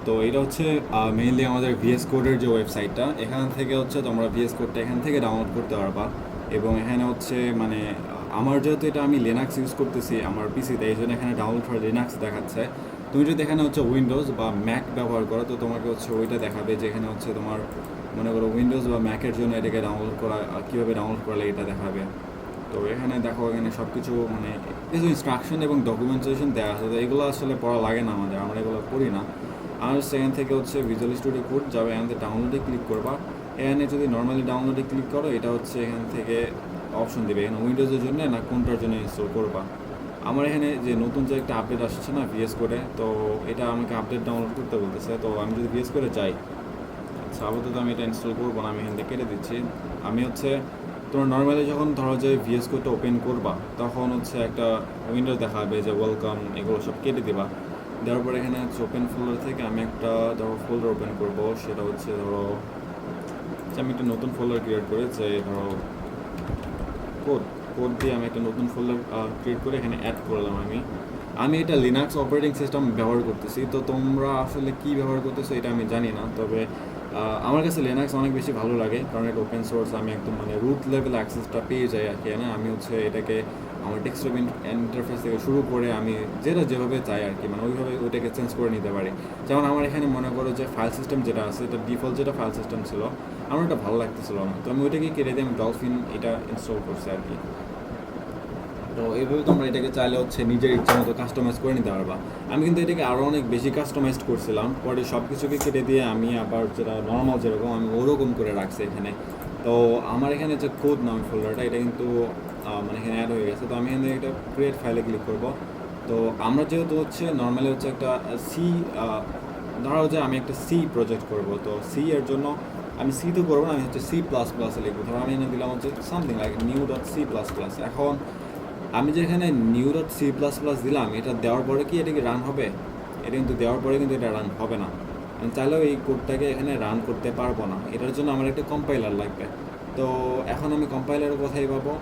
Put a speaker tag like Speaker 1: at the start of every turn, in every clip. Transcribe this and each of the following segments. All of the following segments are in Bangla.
Speaker 1: তো এটা হচ্ছে মেইনলি আমাদের ভিএস কোডের যে ওয়েবসাইটটা, এখান থেকে হচ্ছে তোমরা ভিএস কোডটা এখান থেকে ডাউনলোড করতে পারবা। এবং এখানে হচ্ছে মানে আমার যেহেতু এটা আমি লিনাক্স ইউজ করতেছি আমার পিসিতে, এই জন্য এখানে ডাউনলোড ফর লিনাক্স দেখাচ্ছে। তুমি যদি এখানে হচ্ছে উইন্ডোজ বা ম্যাক ব্যবহার করো তো তোমাকে হচ্ছে ওইটা দেখাবে যে এখানে হচ্ছে তোমার মনে করো উইন্ডোজ বা ম্যাকের জন্য এটাকে ডাউনলোড করা কীভাবে ডাউনলোড করলে এটা দেখাবে। তো এখানে দেখো এখানে সব কিছু মানে কিছু ইনস্ট্রাকশন এবং ডকুমেন্টেশন দেওয়া আছে, তো এগুলো আসলে পড়া লাগে না আমাদের, আমরা এগুলো করি না। আর সেখান থেকে হচ্ছে ভিজুয়াল স্টুডিও কোড যাবে, এখান থেকে ডাউনলোডে ক্লিক করবা। এখানে যদি নর্মালি ডাউনলোডে ক্লিক করো এটা হচ্ছে এখান থেকে অপশন দেবে এখানে উইন্ডোজের জন্য না কোনটার জন্য ইনস্টল করবা। আমার এখানে যে নতুন যে একটা আপডেট আসছে না ভিএস কোডে, তো এটা আমাকে আপডেট ডাউনলোড করতে বলতেছে। তো আমি যদি ভিএস কোডে যাই, আচ্ছা আপাতত আমি এটা ইনস্টল করবো না, আমি এখান থেকে কেটে দিচ্ছি। আমি হচ্ছে তোমরা নর্মালি যখন ধরো যে ভিএস কোডটা ওপেন করবা তখন হচ্ছে একটা উইন্ডোজ দেখাবে যে ওয়েলকাম, এগুলো সব কেটে দিবা। দেওয়ার পরে এখানে হচ্ছে ওপেন ফোল্ডার থেকে আমি একটা ধরো ফোল্ডার ওপেন করব, সেটা হচ্ছে ধরো আমি একটা নতুন ফোল্ডার ক্রিয়েট করে যে ধরো কোড কোড দিয়ে আমি একটা নতুন ফোল্ডার ক্রিয়েট করে এখানে অ্যাড করলাম। আমি এটা লিনাক্স অপারেটিং সিস্টেম ব্যবহার করতেছি, তো তোমরা আসলে কী ব্যবহার করতেছো এটা আমি জানি না, তবে আমার কাছে লিনাক্স অনেক বেশি ভালো লাগে কারণ এটা ওপেন সোর্স, আমি একদম মানে রুট লেভেল অ্যাক্সেসটা পেয়ে যাই আর কি। না আমি হচ্ছে এটাকে আমার ডেস্কটপ ইন্টারফেস থেকে শুরু করে আমি যেটা যেভাবে চাই আর কি, মানে ওইভাবে ওইটাকে চেঞ্জ করে নিতে পারি। যেমন আমার এখানে মনে করো যে ফাইল সিস্টেম যেটা আছে, এটা ডিফল্ট যেটা ফাইল সিস্টেম ছিল আমার এটা ভালো লাগতেছিল না, তো আমি ওইটাকে কেটে দিয়ে আমি ডলফিন এটা ইনস্টল করছি আর কি। তো এইভাবে তোমরা এটাকে চাইলে হচ্ছে নিজের ইচ্ছা মতো কাস্টমাইজ করে নিতে পারবা। আমি কিন্তু এটাকে আরও অনেক বেশি কাস্টমাইজ করছিলাম, পরে সব কিছুকে কেটে দিয়ে আমি আবার যেটা নর্মাল যেরকম আমি ওরকম করে রাখছি এখানে। তো আমার এখানে যে কোড নাম ফোল্ডারটা এটা কিন্তু মানে এখানে অ্যাড হয়ে গেছে। তো আমি এখানে একটা ক্রিয়েট ফাইলে ক্লিক করব। তো আমরা যেহেতু হচ্ছে নর্মালি হচ্ছে একটা সি, ধরো যে আমি একটা সি প্রজেক্ট করব, তো সি এর জন্য আমি সি তো করবো না, আমি হচ্ছে সি প্লাস প্লাসে লিখবো। ধরো আমি এখানে দিলাম হচ্ছে something like new dot C plus plus. এখন আমি যে এখানে new dot C plus plus দিলাম, এটা দেওয়ার পরে কি এটা কি রান হবে? এটা কিন্তু দেওয়ার পরে কিন্তু এটা রান হবে না। আমি চাইলেও এই কোডটাকে এখানে রান করতে পারবো না, এটার জন্য আমার একটা কম্পাইলার লাগবে। তো এখন আমি কম্পাইলারের কোথায় পাবো?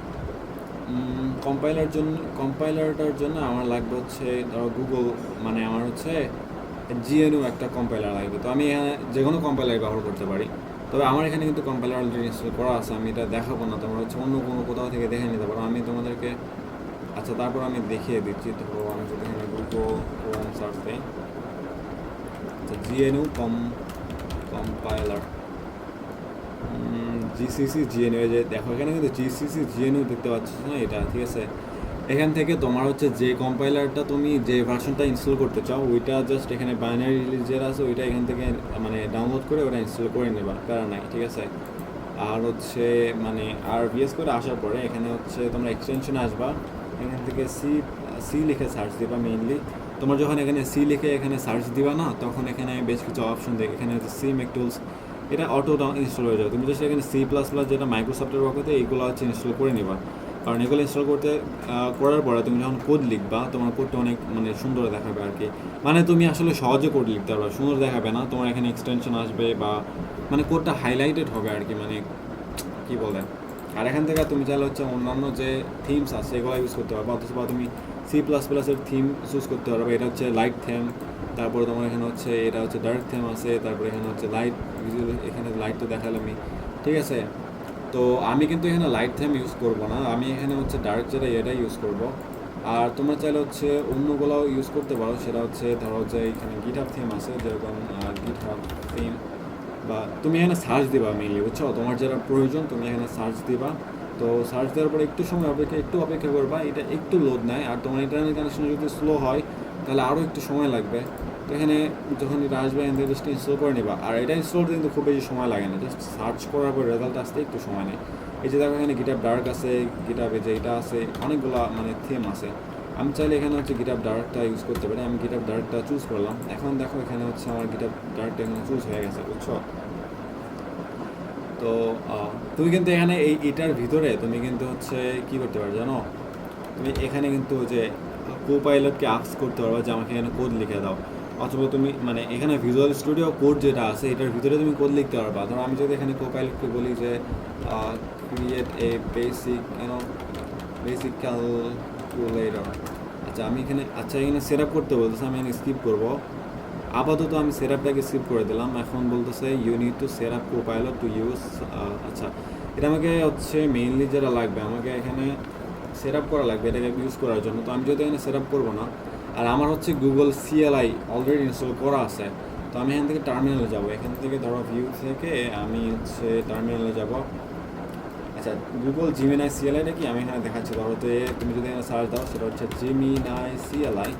Speaker 1: কম্পাইলারটার জন্য আমার লাগবে হচ্ছে ধরো গুগল, মানে আমার হচ্ছে জিএনইউ একটা কম্পাইলার লাগবে। তো আমি এখানে যে কোনো কম্পাইলার ব্যবহার করতে পারি, তবে আমার এখানে কিন্তু কম্পাইলার অলরেডি ইনস্টল করা আছে, আমি এটা দেখাবো না, তোমরা হচ্ছে অন্য কোনো কোথাও থেকে দেখে নিতে পারো, আমি তোমাদেরকে আচ্ছা তারপর আমি দেখিয়ে দিচ্ছি। তো আমি যদি এখানে গুগল ক্রোম সার্চ দিই, আচ্ছা জিএনইউ কম্পাইলার জিসিসি জিএনইউ, যে দেখো এখানে কিন্তু জিসিসি জিএনইউ দেখতে পাচ্ছ না, এটা ঠিক আছে। এখান থেকে তোমার হচ্ছে যে কম্পাইলারটা তুমি যে ভার্সনটা ইনস্টল করতে চাও ওইটা জাস্ট এখানে বাইনারি যেটা আছে ওইটা এখান থেকে মানে ডাউনলোড করে ওটা ইনস্টল করে নেবা, প্যারা নাই, ঠিক আছে। আর হচ্ছে মানে আর ভিএস করে আসার পরে এখানে হচ্ছে তোমরা এক্সটেনশনে আসবা, এখান থেকে সি সি লিখে সার্চ দিবা মেইনলি। তোমার যখন এখানে সি লিখে এখানে সার্চ দিবা না, তখন এখানে বেশ কিছু অপশন দেখ, এখানে হচ্ছে সি মেক টুলস, এটা অটো ইনস্টল হয়ে যাবে। তুমি জাস্ট এখানে সি প্লাস প্লাস যেটা মাইক্রোসফটের পক্ষে এইগুলো হচ্ছে ইনস্টল করে নিবা, কারণ এগুলো ইনস্টল করার পরে তুমি যখন কোড লিখবা তোমার কোডটা অনেক মানে সুন্দর দেখাবে আর কি। মানে তুমি আসলে সহজে কোড লিখতে পারবে, সুন্দর দেখাবে না, তোমার এখানে এক্সটেনশন আসবে বা মানে কোডটা হাইলাইটেড হবে আর কি, মানে কী বলে। আর এখান থেকে তুমি চাইলে হচ্ছে অন্যান্য যে থিমস আছে এগুলো ইউজ করতে পারবে, অথচ তুমি সি প্লাস প্লাসের থিম চুজ করতে পারবে। এটা হচ্ছে লাইট থিম, তারপরে তোমার এখানে হচ্ছে এটা হচ্ছে ডার্ক থিম আছে, তারপরে এখানে হচ্ছে লাইট, এখানে লাইট তো দেখালাম আমি, ঠিক আছে। তো আমি কিন্তু এখানে লাইট থিম ইউজ করব না, আমি এখানে হচ্ছে ডার্ক যেটা এটা ইউজ করব। আর তোমরা চাইলে হচ্ছে অন্যগুলোও ইউজ করতে পারো, সেটা হচ্ছে ধরো যে এখানে গিটহাব থিম আছে, যেরকম গিটহাব থিম, বা তুমি এখানে সার্চ দিবা মেইনলি, বুঝছো, তোমার যেটা প্রয়োজন তুমি এখানে সার্চ দিবা। তো সার্চ দেওয়ার পরে একটু সময় একটু অপেক্ষা করবা, এটা একটু লোড নেয়, আর তোমার ইন্টারনেট কানেকশন যদি স্লো হয় তাহলে আরও একটু সময় লাগবে। তো এখানে যখন এটা আসবে এখান থেকে জাস্ট ইনস্টল করে নিবা, আর এটা ইনস্টল করতে কিন্তু খুব বেশি সময় লাগে না, জাস্ট সার্চ করার পর রেজাল্ট আসতে একটু সময় নেয়। এই যে দেখো এখানে গিটহাব ডার্ক আছে, গিটহাবে যে এটা আছে অনেকগুলো মানে থিম আছে, আমি চাইলে এখানে হচ্ছে গিটহাব ডার্কটা ইউজ করতে পারি, আমি গিটহাব ডার্কটা চুজ করলাম। এখন দেখো এখানে হচ্ছে আমার গিটহাব ডার্কটা এখানে চুজ হয়ে গেছে, বুঝছো। তো তুমি কিন্তু এখানে এটার ভিতরে তুমি কিন্তু হচ্ছে কী করতে পারো জানো, তুমি এখানে কিন্তু যে কো পাইলটকে আস্ক করতে পারবে যে আমাকে এখানে কোড লিখে দাও, অথবা তুমি মানে এখানে ভিজুয়াল স্টুডিও কোড যেটা আছে এটার ভিতরে তুমি কোড লিখতে পারবা। ধরো আমি যদি এখানে কো পাইলটকে বলি যে ক্রিয়েট এ বেসিক ক্যালকুলেটর, আচ্ছা আমি এখানে সেট আপ করতে বলতেছে, আমি এখানে স্কিপ করবো। আপাতত আমি সেটআপটাকে স্কিপ করে দিলাম। এখন বলতেছে you need to set up Copilot to use. আচ্ছা, এটা আমাকে হচ্ছে মেইনলি যেটা লাগবে, আমাকে এখানে সেট আপ করা লাগবে এটাকে ইউজ করার জন্য। তো আমি যদি এখানে সেট আপ করবো না, আর আমার হচ্ছে গুগল সিএলআই অলরেডি ইনস্টল করা আছে, তো আমি এখান থেকে টার্মিনালে যাব। এখান থেকে ধরো ভিউ থেকে আমি হচ্ছে টার্মিনালে যাব। আচ্ছা, গুগল জিমিনাই সিএলআইটা কি আমি এখানে দেখাচ্ছি। ধরো তো তুমি যদি এখানে সার্চ দাও, সেটা হচ্ছে Gemini CLI.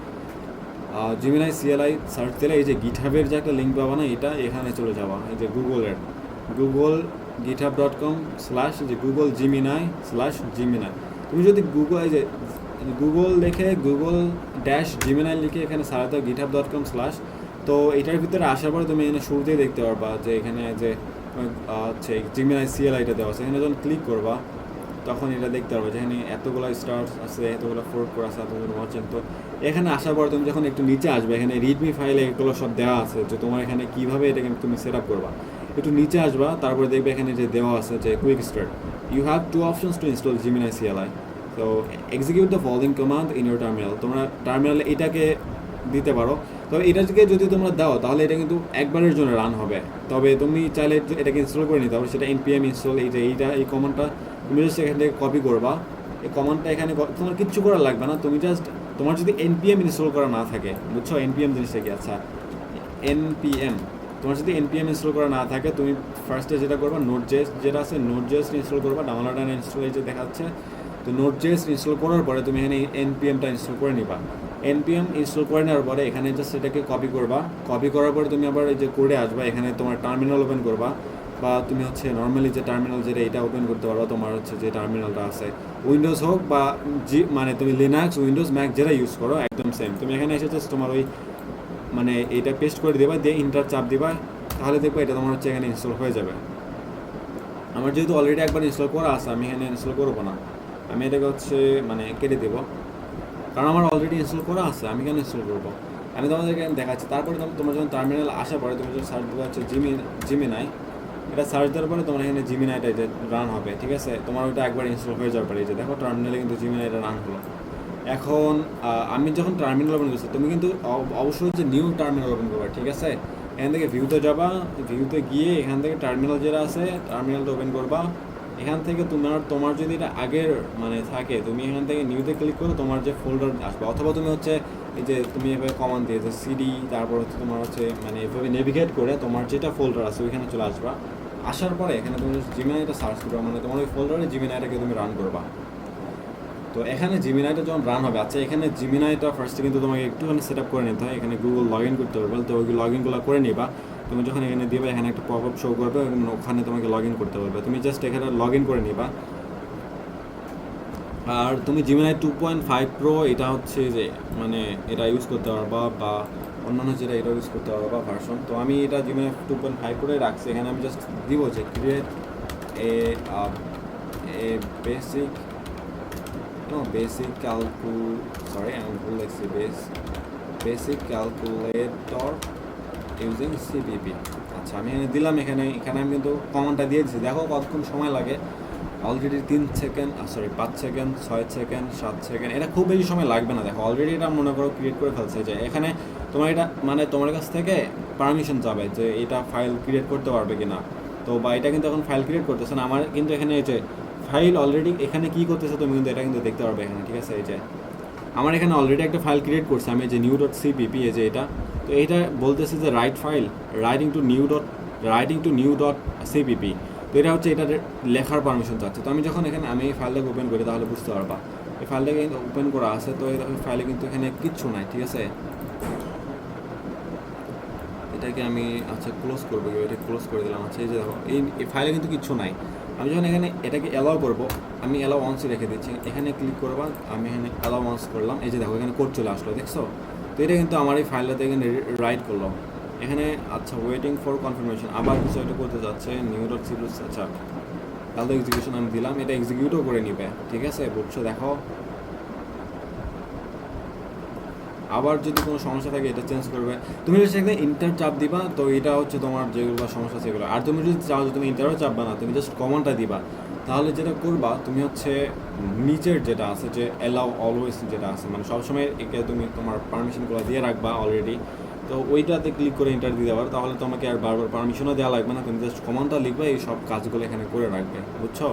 Speaker 1: Gemini CLI search দিলে এই যে গিটহাবের যে একটা লিঙ্ক পাবা না, এটা এখানে চলে যাওয়া, এই যে গুগলের গুগল github.com স্ল্যাশ যে গুগল জিমিনাই। তুমি যদি গুগল এই যে গুগল লিখে গুগল ড্যাশ জিমিনাই লিখে এখানে সার্চ দাও github.com স্ল্যাশ, তো এটার ভিতরে আসার পরে তুমি এখানে শুরুতেই দেখতে পারবা যে এখানে যে হচ্ছে জিমিনাই সিএলআইটা দেওয়া আছে। এখানে যখন ক্লিক করবা তখন এটা দেখতে পারবে যেখানে এতগুলো স্টার্স আছে, এতগুলো ফোর্ট করে আছে, এতগুলো ওয়াচিং। তো এখানে আসার পর তুমি যখন একটু নিচে আসবে, এখানে রিডমি ফাইলে এগুলো সব দেওয়া আছে যে তোমার এখানে কীভাবে এটাকে তুমি সেট আপ করবা। একটু নিচে আসবা, তারপরে দেখবে এখানে যে দেওয়া আছে যে quick start, you have 2 options to install Gemini CLI. তো execute the following command in your terminal. তোমরা টার্মিনালে এটাকে দিতে পারো। তবে এটাকে যদি তোমরা দাও তাহলে এটা কিন্তু একবারের জন্য রান হবে। তবে তুমি চাইলে এটাকে ইনস্টল করে নিতে হবে, সেটা npm ইনস্টল। এই কমান্ডটা তুমি জাস্ট এখান থেকে কপি করবা। এই কমান্ডটা এখানে তোমার কিচ্ছু করার লাগবে না, তুমি জাস্ট তোমার যদি npm ইনস্টল করা না থাকে, বুঝছো npm জিনিসটা কি? আচ্ছা, npm তোমার যদি npm ইনস্টল করা না থাকে, তুমি ফার্স্টে যেটা করবা নোড.js যেটা আছে নোড.js ইনস্টল করবা। ডাউনলোড অ্যান্ড ইনস্টল এই যে দেখাচ্ছে, তো নোড.js ইনস্টল করার পরে তুমি এখানে npmটা ইনস্টল করে নিবা। npm ইনস্টল করে নেওয়ার পরে এখানে জাস্ট সেটাকে কপি করবা। কপি করার পরে তুমি আবার এই যে কোডে আসবা, এখানে তোমার টার্মিনাল ওপেন করবা, বা তুমি হচ্ছে নর্মালি যে টার্মিনাল যেটা এটা ওপেন করতে পারো। তোমার হচ্ছে যে টার্মিনালটা আছে উইন্ডোজ হোক বা মানে তুমি লিনাক্স, উইন্ডোজ, ম্যাক যেটা ইউজ করো একদম সেম। তুমি এখানে এসে জাস্ট তোমার ওই মানে এইটা পেস্ট করে দেবা, দিয়ে ইন্টার চাপ দিবা, তাহলে দেখবো এটা তোমার হচ্ছে এখানে ইনস্টল হয়ে যাবে। আমার যেহেতু অলরেডি একবার ইনস্টল করা আছে, আমি এখানে ইনস্টল করবো না, আমি এটাকে হচ্ছে মানে কেটে দেবো, কারণ আমার অলরেডি ইনস্টল করা আছে, আমি কেন ইনস্টল করবো। আমি তোমাদেরকে দেখাচ্ছি। তারপরে তোমার যখন টার্মিনাল আসার পরে তুমি যখন সার্চ দেওয়া হচ্ছে জিমিনাই, এটা সার্চ দেওয়ার পরে তোমার এখানে জিমিনাইটা যে রান হবে, ঠিক আছে? তোমার ওইটা একবার ইনস্টল হয়ে যাওয়ার পরে এই যে দেখো টার্মিনালে কিন্তু জিমিনাইটা রান হলো। এখন আমি যখন টার্মিনাল ওপেন করছি, তুমি কিন্তু অবশ্যই হচ্ছে নিউ টার্মিনাল ওপেন করবে, ঠিক আছে? এখান থেকে ভিউতে যাবা, ভিউতে গিয়ে এখান থেকে টার্মিনাল যেটা আছে টার্মিনালটা ওপেন করবা। এখান থেকে তোমার যদি এটা আগের মানে থাকে, তুমি এখান থেকে নিউতে ক্লিক করে তোমার যে ফোল্ডার আসবে, অথবা তুমি হচ্ছে এই যে তুমি এভাবে কমান্ড দিয়ে যে সিডি, তারপর হচ্ছে তোমার হচ্ছে মানে এভাবে নেভিগেট করে তোমার যেটা ফোল্ডার আছে ওইখানে চলে আসবা। আসার পরে এখানে তুমি জিমিনাইটা সার্চ করবা, মানে তোমার ওই ফোল্ডারে জিমিনাইটাকে তুমি রান করবা। তো এখানে জিমিনাইটা যখন রান হবে, আচ্ছা এখানে জিমিনাইটা ফার্স্টে কিন্তু তোমাকে একটুখানি সেট আপ করে নিতে হয়। এখানে গুগল লগ ইন করতে পারবে, তো ওই লগ ইনগুলো করে নিবা। তুমি যখন এখানে দিবে, এখানে একটা পপ আপ শো করবে এবং ওখানে তোমাকে লগ ইন করতে পারবে। তুমি জাস্ট এখানে লগ ইন করে নিবা। আর তুমি জিমিনাই 2.5 প্রো এটা হচ্ছে যে মানে এটা ইউজ করতে পারবা, বা অন্যান্য যেটা এটা ইউজ করতে পারবা ভার্সন। তো আমি এটা জিমিনাই 2.5 প্রোই রাখছি। এখানে আমি জাস্ট দিব যে ক্রিয়েট এ বেসিক আমি ভুল লিখছি, বেসিক ক্যালকুলেটর ইউজিং সিপিপি। আচ্ছা, আমি এখানে দিলাম। এখানে আমি কিন্তু কমান্ডটা দিয়ে দিচ্ছি। দেখো কতক্ষণ সময় লাগে। Already 3 second, 5 second, 6 second, 7 second, এটা খুব বেশি সময় লাগবে না। দেখো অলরেডি এটা মনে করো ক্রিয়েট করে ফেলছে। যে এখানে তোমার এটা মানে তোমার কাছ থেকে পারমিশন যাবে যে এটা ফাইল ক্রিয়েট করতে পারবে কিনা। তো বা এটা কিন্তু এখন ফাইল ক্রিয়েট করতেছে না। আমার কিন্তু এখানে এই যে ফাইল অলরেডি এখানে কী করতেছে তুমি কিন্তু এটা কিন্তু দেখতে পারবে এখানে, ঠিক আছে? এই যে আমার এখানে অলরেডি একটা ফাইল ক্রিয়েট করছে, আমি যে new.cpp, এই যে এটা। তো এইটা বলতেছে যে রাইটিং টু new.cpp। তো এটা হচ্ছে এটা লেখার পারমিশন চাচ্ছে। তো আমি যখন এখানে আমি এই ফাইলটাকে ওপেন করি তাহলে বুঝতে পারবা এই ফাইলটাকে কিন্তু ওপেন করা আছে। তো এই ফাইলে কিন্তু এখানে কিচ্ছু নাই, ঠিক আছে? এটাকে আমি আচ্ছা ক্লোজ করবো, এটা ক্লোজ করে দিলাম। আচ্ছা, এই যে দেখো এই ফাইলে কিন্তু কিচ্ছু নাই। আমি যখন এখানে এটাকে অ্যালাউ করবো, আমি অ্যালাউ ওয়ান্সে রেখে দিচ্ছি। এখানে ক্লিক করবা, আমি এখানে অ্যালাউ ওয়ান্স করলাম। এই যে দেখো এখানে কোড চলে আসলো, দেখছো? তো এটা কিন্তু আমার এই ফাইলটাতে এখানে রাইট করলো এখানে। আচ্ছা, ওয়েটিং ফর কনফার্মেশন, আবার কিছু একটা করতে যাচ্ছে new.cpp। আচ্ছা, তাহলে এক্সিকিউশন আমি দিলাম, এটা এক্সিকিউটও করে নিবে, ঠিক আছে? বুঝছো? দেখো আবার যদি কোনো সমস্যা থাকে এটা চেঞ্জ করবে। তুমি যদি সেখানে ইন্টার চাপ দিবা, তো এটা হচ্ছে তোমার যেগুলো সমস্যা সেগুলো। আর তুমি যদি চাও যে তুমি ইন্টারও চাপবা না, তুমি জাস্ট কমান্ডটা দিবা, তাহলে যেটা করবা তুমি হচ্ছে নিচের যেটা আছে যে অ্যালাউ অলওয়েজ যেটা আছে, মানে সবসময় একে তুমি তোমার পারমিশনগুলো দিয়ে রাখবা অলরেডি। তো ওইটাতে ক্লিক করে এন্টার দিতে পারো, তাহলে তোমাকে আর বারবার পারমিশনও দেওয়া লাগবে না, তুমি জাস্ট কমান্ডটা লিখবে, এই সব কাজগুলো এখানে করে রাখবে, বুঝছো?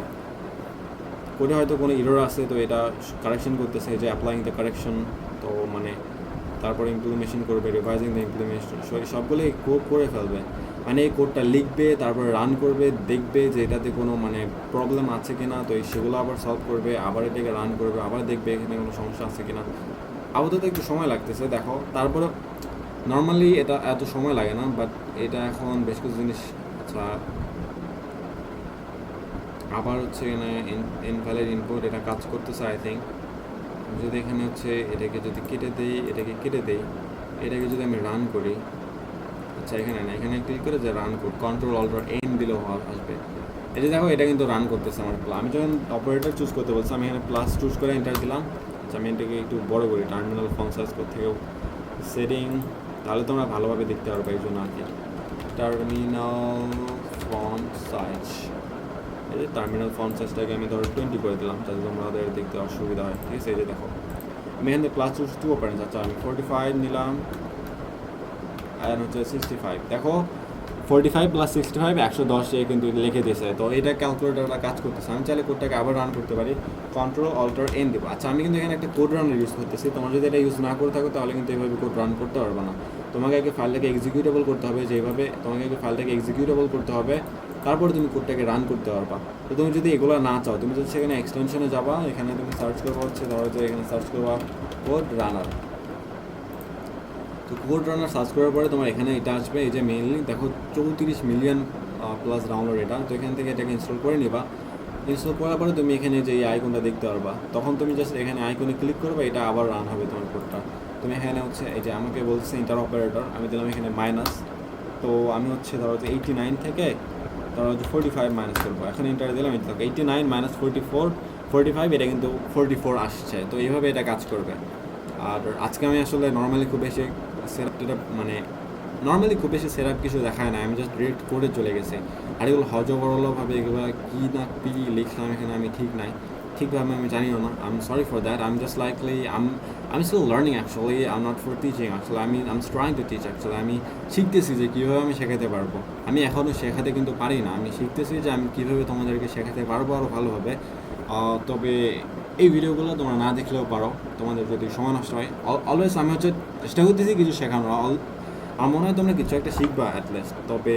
Speaker 1: করে হয়তো কোনো এরর আছে, তো এটা কারেকশন করতেছে, যে অ্যাপ্লাইং দ্য কারেকশন, তো মানে তারপরে ইমপ্লিমেশন করবে, রিভাইজিং দ্য ইমপ্লিমেশন, সবগুলোই কোড করে ফেলবে, মানে এই কোডটা লিখবে, তারপরে রান করবে, দেখবে যে এটাতে কোনো মানে প্রবলেম আছে কিনা, তো সেগুলো আবার সলভ করবে, আবার এটাকে রান করবে, আবার দেখবে এখানে কোনো সমস্যা আছে কিনা। আপাতত একটু সময় লাগতেছে, দেখো, তারপরে নর্মালি এটা এত সময় লাগে না, বাট এটা এখন বেশ কিছু জিনিস, আচ্ছা আবার হচ্ছে এখানে ইনভ্যালিড ইনপুট, এটা কাজ করতেছে আই থিঙ্ক। যদি এখানে হচ্ছে এটাকে যদি কেটে দেই, এটাকে যদি আমি রান করি, আচ্ছা এখানে না, এখানে ক্লিক করে যে run code, control alter N দিলেও আসবে। এই যে দেখো, এটা কিন্তু রান করতেছে আমার। আমি যখন অপারেটর চুজ করতে বলছি, আমি এখানে প্লাস চুজ করে এন্টার দিলাম। আচ্ছা আমি এটাকে একটু বড় করি, টার্মিনাল ফন্ট সাইজ থেকেও সেটিং, তাহলে তোমরা ভালোভাবে দেখতে পারবে, এই জন্য আর কি। টার্মিনাল ফন্ট সাইজ, এই যে টার্মিনাল ফন্ট সাইজটাকে আমি ধরো 20 করে দিলাম, যাতে তোমাদের দেখতে অসুবিধা হয়, ঠিক আছে? এই যে দেখো, আমি এখানে প্লাস চুজ টু অপারেন্স, আচ্ছা আমি 45 নিলাম, আর হচ্ছে 65, দেখো 45 প্লাস 65 110 এ কিন্তু লিখে দিয়েছে, তো এটা ক্যালকুলেটারটা কাজ করতেছে। আমি চাইলে কোডটাকে আবার রান করতে পারি, কন্ট্রোল অল্টার এন দেবো। আচ্ছা আমি কিন্তু এখানে একটা কোড রানার ইউজ করতেছি, তোমার যদি এটা ইউজ না করে থাকো তাহলে কিন্তু এইভাবে কোড রান করতে পারবে না। তোমাকে আগে ফাইলটাকে এক্সিকিউটেবল করতে হবে, যেভাবে তোমাকে আগে ফাইলটাকে এক্সিকিউটেবল করতে হবে, তারপরে তুমি কোডটাকে রান করতে পারবা। তো তুমি যদি এগুলো না চাও, তুমি যদি সেখানে এক্সটেনশনে যাবা, এখানে তুমি সার্চ করবা হচ্ছে, ধরো যে এখানে সার্চ করবা কোড রানার। তো কোড রানার সার্চ করার পরে তোমার এখানে এটা আসবে, এই যে মেইনলি দেখো 34 মিলিয়ন প্লাস ডাউনলোড এটা। তো এখান থেকে এটাকে ইনস্টল করে নিবা। ইনস্টল করার পরে তুমি এখানে যে এই আইকনটা দেখতে পারবা, তখন তুমি জাস্ট এখানে আইকনে ক্লিক করবে, এটা আবার রান হবে তোমার কোডটা। তুমি এখানে হচ্ছে এই যে আমাকে বলছে ইন্টার অপারেটর, আমি দিলাম এখানে মাইনাস, তো আমি হচ্ছে ধরো যে 89 থেকে ধরো যে 45 মাইনাস করবো, এখন ইন্টার দিলাম, এটা 89 মাইনাস 45, এটা কিন্তু 44 আসছে। তো এইভাবে এটা কাজ করবে। আর আজকে আমি আসলে নর্মালি খুব বেশি সেটআপ কিছু দেখায় না, আমি জাস্ট ডিরেক্ট করে চলে গেছি। আর এগুলো হজবরলভাবে এগুলো কী না কী লিখলাম এখানে আমি ঠিকভাবে আমি জানিও না। I am sorry for that, I am just likely আমি still learning actually, I am not for teaching actually, I am trying to teach actually. আমি শিখতেছি যে কীভাবে আমি শেখাতে পারবো। আমি এখনও শেখাতে কিন্তু পারি না, আমি শিখতেছি যে আমি কীভাবে তোমাদেরকে শেখাতে পারবো আরও ভালোভাবে। তবে এই ভিডিওগুলো তোমরা না দেখলেও পারো, তোমাদের যদি সময় নষ্ট হয়। অলওয়েজ আমি হচ্ছে চেষ্টা করতেছি কিছু শেখানোর, আমার মনে হয় তোমরা কিছু একটা শিখবা অ্যাটলিস্ট। তবে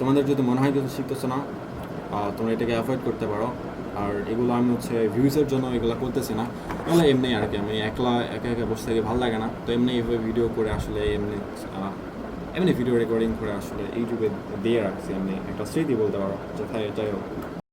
Speaker 1: তোমাদের যদি মনে হয় কিছু শিখতেছো না, তোমরা এটাকে অ্যাভয়েড করতে পারো। আর এগুলো আমি হচ্ছে ভিউজের জন্য এগুলো করতেছি না, তাহলে এমনি আর কি, আমি একা একা বসে থেকে ভালো লাগে না, তো এমনি এইভাবে ভিডিও করে আসলে এমনি ভিডিও রেকর্ডিং করে আসলে ইউটিউবে দিয়ে রাখছি, এমনি একটা স্মৃতি বলতে পারো, যাই হোক।